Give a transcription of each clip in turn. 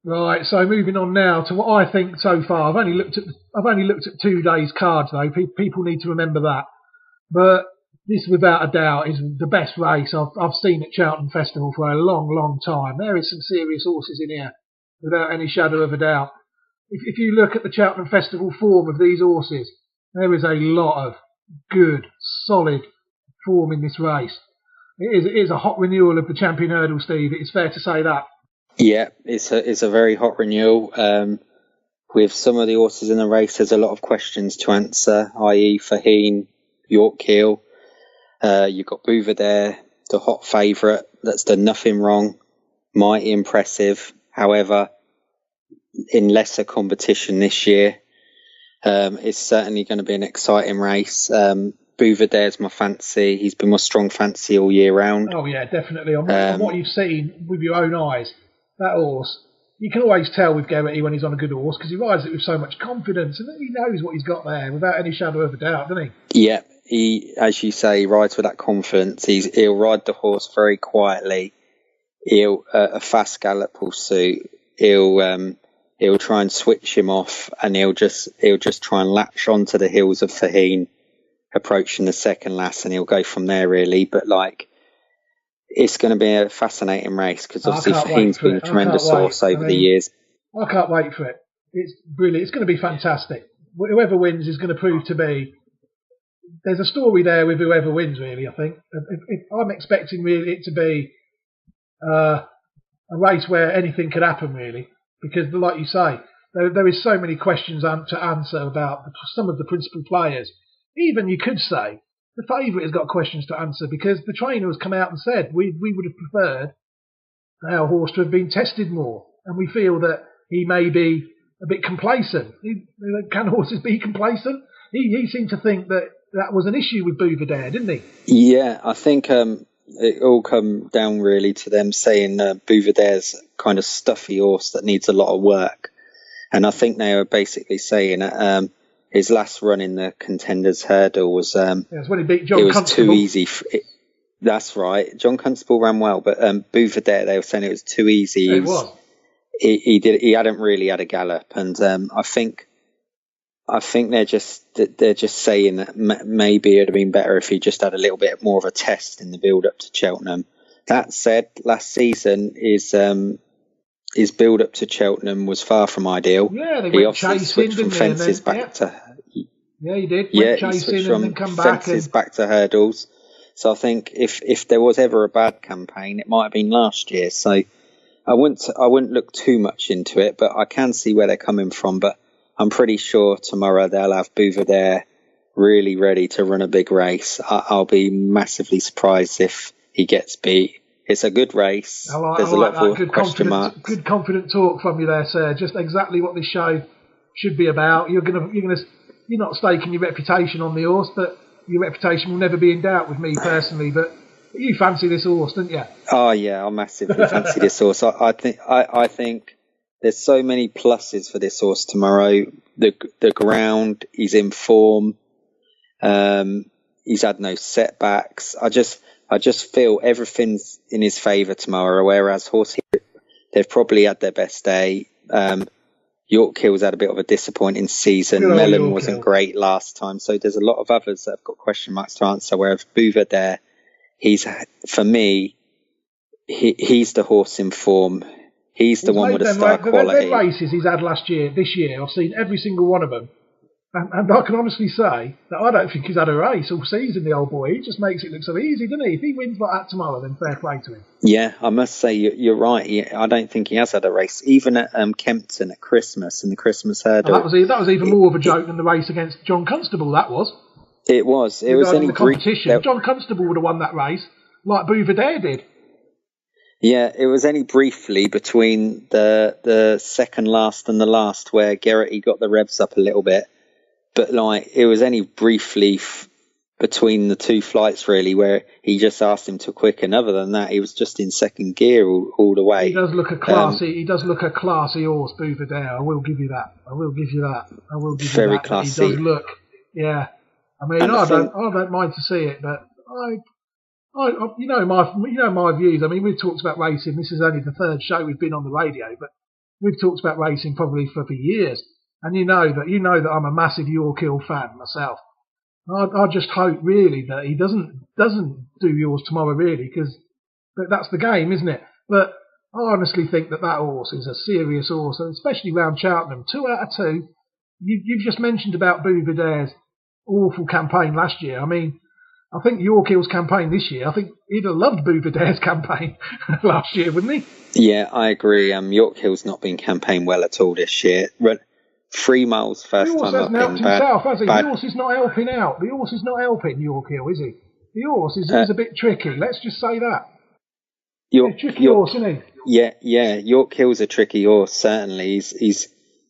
Right, so moving on now to what I think so far. I've only looked at 2 days cards though. People need to remember that. But this, without a doubt, is the best race I've seen at Cheltenham Festival for a long, long time. There is some serious horses in here, without any shadow of a doubt. If you look at the Cheltenham Festival form of these horses, there is a lot of good, solid form in this race. It is a hot renewal of the champion hurdle, Steve. It's fair to say that. Yeah, it's a very hot renewal. With some of the horses in the race, there's a lot of questions to answer, i.e. Faheen, Yorkhill. You've got Bouvardere, the hot favourite that's done nothing wrong, mighty impressive. However, in lesser competition this year, it's certainly going to be an exciting race. Bouvardere's my fancy. He's been my strong fancy all year round. Oh yeah, definitely. On what you've seen with your own eyes, that horse, you can always tell with Geraghty when he's on a good horse because he rides it with so much confidence and he knows what he's got there without any shadow of a doubt, doesn't he? Yeah, he, as you say, rides with that confidence. He'll ride the horse very quietly. He'll a fast gallop will suit. He'll try and switch him off, and he'll just try and latch onto the heels of Faheen, approaching the second last, and he'll go from there really. But it's going to be a fascinating race because obviously Faheen's been a tremendous horse over the years. I can't wait for it. It's brilliant. It's going to be fantastic. Whoever wins is going to prove to be. There's a story there with whoever wins, really. I think if I'm expecting really it to be a race where anything could happen, really, because like you say, there is so many questions to answer about some of the principal players. Even you could say the favourite has got questions to answer because the trainer has come out and said we would have preferred our horse to have been tested more, and we feel that he may be a bit complacent. Can horses be complacent? He seemed to think that was an issue with Bouvardere, didn't he? Yeah, I think it all come down really to them saying Bouvardere's kind of stuffy horse that needs a lot of work, and I think they were basically saying that his last run in the Contenders Hurdle was when he beat John Constable. Too easy. That's right. John Constable ran well, but Bouvardere, they were saying it was too easy. It was. He hadn't really had a gallop, and I think they're just saying that maybe it'd have been better if he just had a little bit more of a test in the build up to Cheltenham. That said, last season his build up to Cheltenham was far from ideal. Yeah, they went chasing, switched from fences back to. Yeah, he did. Yeah, he switched from fences back to hurdles. So I think if there was ever a bad campaign, it might have been last year. So I wouldn't look too much into it, but I can see where they're coming from. But I'm pretty sure tomorrow they'll have Bouvardere really ready to run a big race. I'll be massively surprised if he gets beat. It's a good race. There's a lot of question marks. Good confident talk from you there, sir. Just exactly what this show should be about. You're not staking your reputation on the horse, but your reputation will never be in doubt with me personally. But you fancy this horse, don't you? Oh yeah, I massively fancy this horse. I think there's so many pluses for this horse tomorrow. The ground, he's in form. He's had no setbacks. I just feel everything's in his favour tomorrow. Whereas Horse Hero, they've probably had their best day. Yorkhill's had a bit of a disappointing season. Mellon wasn't great last time, so there's a lot of others that have got question marks to answer. Whereas Bouvardere, for me, he's the horse in form. He's the one with a star quality. The races he's had this year, I've seen every single one of them. And I can honestly say that I don't think he's had a race all season, the old boy. He just makes it look so easy, doesn't he? If he wins like that tomorrow, then fair play to him. Yeah, I must say you're right. I don't think he has had a race, even at Kempton at Christmas in the Christmas Hurdle. That was even more of a joke than the race against John Constable. That was. It was. It was any competition. John Constable would have won that race, like Bouvardere did. Yeah, it was only briefly between the second last and the last where Geraghty got the revs up a little bit. But it was only briefly between the two flights, really, where he just asked him to quicken. Other than that, he was just in second gear all the way. He does look a classy. Horse, Bouvardere. I will give you that. Very classy. He does look. Yeah. I mean, I don't mind to see it, but my views. I mean, we've talked about racing. This is only the third show we've been on the radio, but we've talked about racing probably for years, and you know that I'm a massive York Hill fan myself. I just hope really that he doesn't do yours tomorrow, really, but that's the game, isn't it? But I honestly think that horse is a serious horse, and especially round Cheltenham. 2 out of 2. You've just mentioned about Bouverdare's awful campaign last year. I mean, I think York Hill's campaign this year, I think he'd have loved Bouverdare's campaign last year, wouldn't he? Yeah, I agree. York Hill's not been campaigned well at all this year. 3 miles first time up in helped himself, has he? The horse is not helping out. The horse is not helping York Hill, is he? The horse is a bit tricky. Let's just say that. A tricky horse, isn't he? Yeah. York Hill's a tricky horse. Certainly,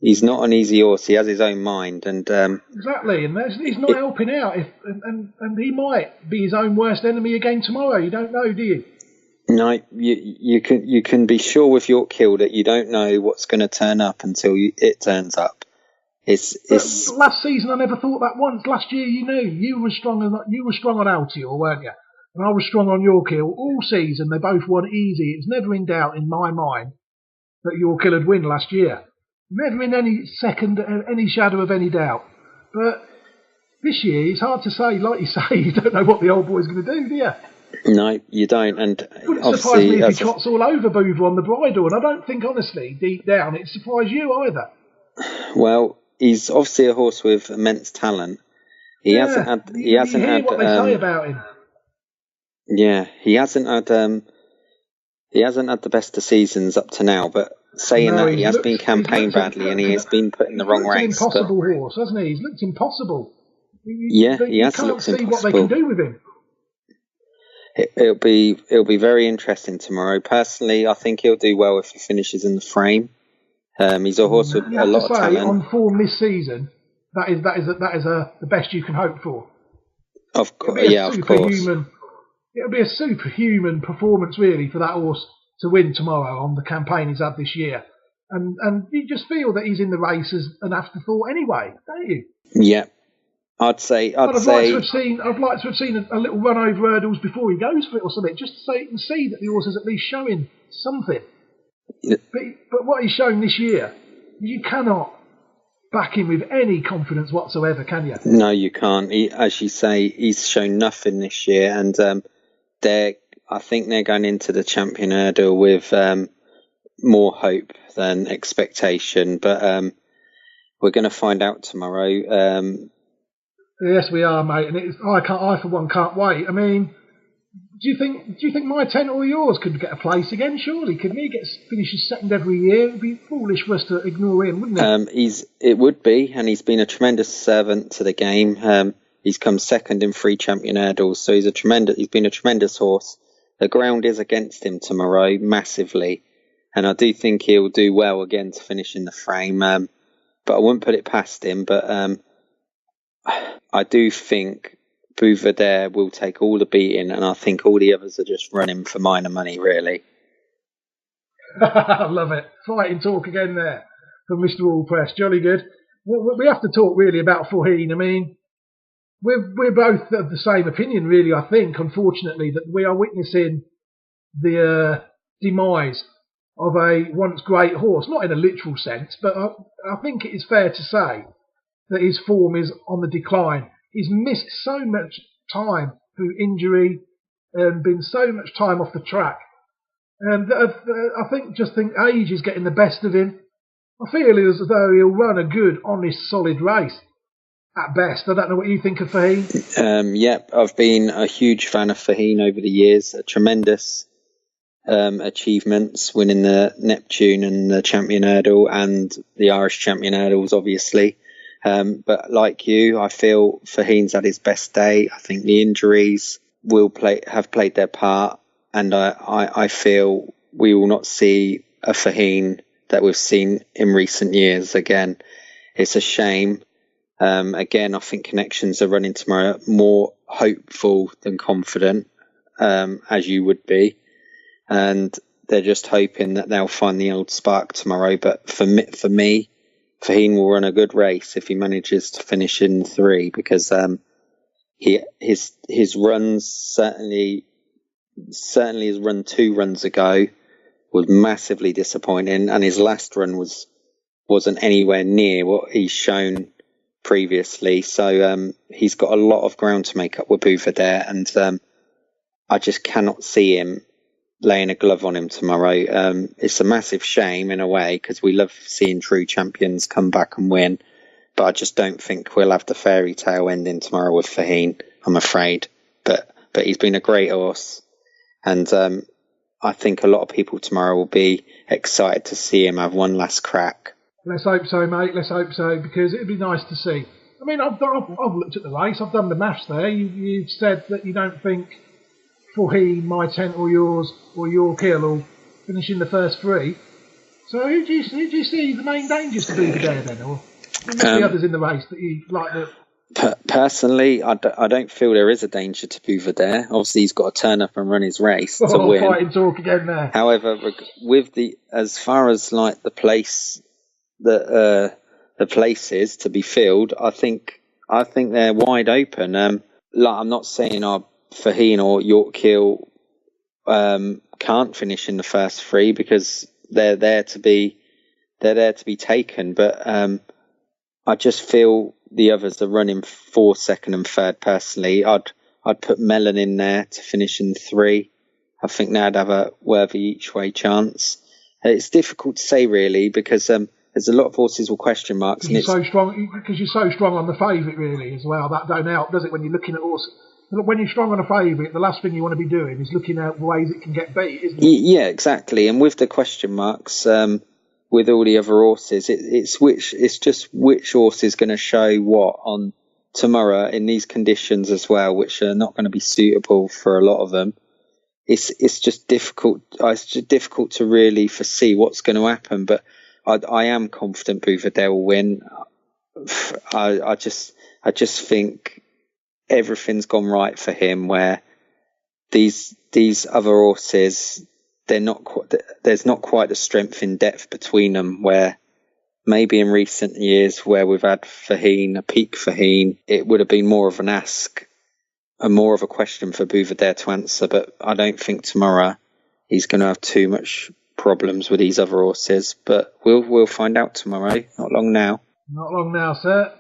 he's not an easy horse. He has his own mind, and exactly. And he's not helping out. And he might be his own worst enemy again tomorrow. You don't know, do you? No, you can be sure with York Hill that you don't know what's going to turn up until it turns up. It's last season I never thought that once. Last year you knew you were strong on Altior, weren't you? And I was strong on York Hill all season. They both won easy. It's never in doubt in my mind that York Hill would win last year. Never in any shadow of any doubt. But this year it's hard to say. Like you say, you don't know what the old boy's going to do you? No, you don't. And it wouldn't surprise me if he trots all over Boover on the bridle. And I don't think, honestly, deep down, it'd surprise you either. Well, he's obviously a horse with immense talent. He hasn't had what they say about him. Yeah, he hasn't had the best of seasons up to now, but saying that, he has been campaigned badly, and he has been put in the wrong race. He's looked an impossible horse, hasn't he? He's looked impossible. He has looked impossible. You can't see what they can do with him. It'll be very interesting tomorrow. Personally, I think he'll do well if he finishes in the frame. He's a horse with a lot of talent. On form this season, that is the best you can hope for. Of course. It'll be a superhuman performance, really, for that horse to win tomorrow on the campaign he's had this year. And you just feel that he's in the race as an afterthought anyway, don't you? Yeah. I'd like to have seen a little run over hurdles before he goes for it or something, just so you can see that the horse is at least showing something. Yeah. But what he's shown this year, you cannot back him with any confidence whatsoever, can you? No, you can't. As you say, he's shown nothing this year, and I think they're going into the Champion Hurdle with more hope than expectation. But we're going to find out tomorrow. Yes, we are, mate, and I for one can't wait. I mean, do you think my tent or yours could get a place again? Surely, couldn't he finish second every year? It'd be foolish for us to ignore him, wouldn't it? It would be, and he's been a tremendous servant to the game. He's come second in 3 Champion Hurdles, so he's been a tremendous horse. The ground is against him tomorrow massively, and I do think he'll do well again to finish in the frame. But I wouldn't put it past him. But I do think Bouverdare will take all the beating, and I think all the others are just running for minor money, really. I love it. Fighting talk again there from Mr. Allpress. Jolly good. We have to talk really about Faugheen. I mean, we're both of the same opinion, really, I think, unfortunately, that we are witnessing the demise of a once great horse. Not in a literal sense, but I think it is fair to say that his form is on the decline. He's missed so much time through injury and been so much time off the track. And I think age is getting the best of him. I feel as though he'll run a good, honest, solid race at best. I don't know what you think of Faugheen. Yep, I've been a huge fan of Faugheen over the years. A tremendous achievements, winning the Neptune and the Champion Hurdle and the Irish Champion Hurdles, obviously. But like you, I feel Faugheen's had his best day. I think the injuries have played their part, and I feel we will not see a Faugheen that we've seen in recent years again. It's a shame. Again, I think connections are running tomorrow more hopeful than confident, as you would be, and they're just hoping that they'll find the old spark tomorrow. But for me, Faugheen will run a good race if he manages to finish in 3, because his runs certainly his run 2 runs ago was massively disappointing, and his last run wasn't anywhere near what he's shown previously. So he's got a lot of ground to make up with Bouvier, and I just cannot see him laying a glove on him tomorrow. It's a massive shame in a way, because we love seeing true champions come back and win, but I just don't think we'll have the fairy tale ending tomorrow with Fahine, I'm afraid. But he's been a great horse, and I think a lot of people tomorrow will be excited to see him have one last crack. Let's hope so, mate. Let's hope so, because it'd be nice to see. I mean, I've looked at the race. I've done the maths there. You've said that you don't think Fahine, My Tent or yours, or York Hill will finish in the first three. So who do you see the main dangers to Bouvier then? Or the others in the race that you like? Personally, I don't feel there is a danger to Bouvier. Obviously, he's got to turn up and run his race to win. Fighting talk again there. However, with as far as like the places to be filled, I think they're wide open. Like, I'm not saying Fahine or York Hill can't finish in the first three, because they're there to be taken, but I just feel the others are running for second and third. Personally, I'd put Mellon in there to finish in 3. I think they'd have a worthy each way chance. It's difficult to say really, because there's a lot of horses with question marks. Because you're so strong on the favourite really as well. That don't help, does it, when you're looking at horses? When you're strong on a favourite, the last thing you want to be doing is looking at ways it can get beat, isn't it? Yeah, exactly. And with the question marks, with all the other horses, it's just which horse is going to show what on tomorrow in these conditions as well, which are not going to be suitable for a lot of them. It's just difficult. It's just difficult to really foresee what's going to happen. But I am confident Bouvier will win. I just think everything's gone right for him, where these other horses, there's not quite the strength in depth between them, where maybe in recent years where we've had Fahine, a peak Fahine, it would have been more of an ask and more of a question for Bouvier to answer. But I don't think tomorrow he's going to have too much problems with these other horses, but we'll find out tomorrow. Not long now, sir.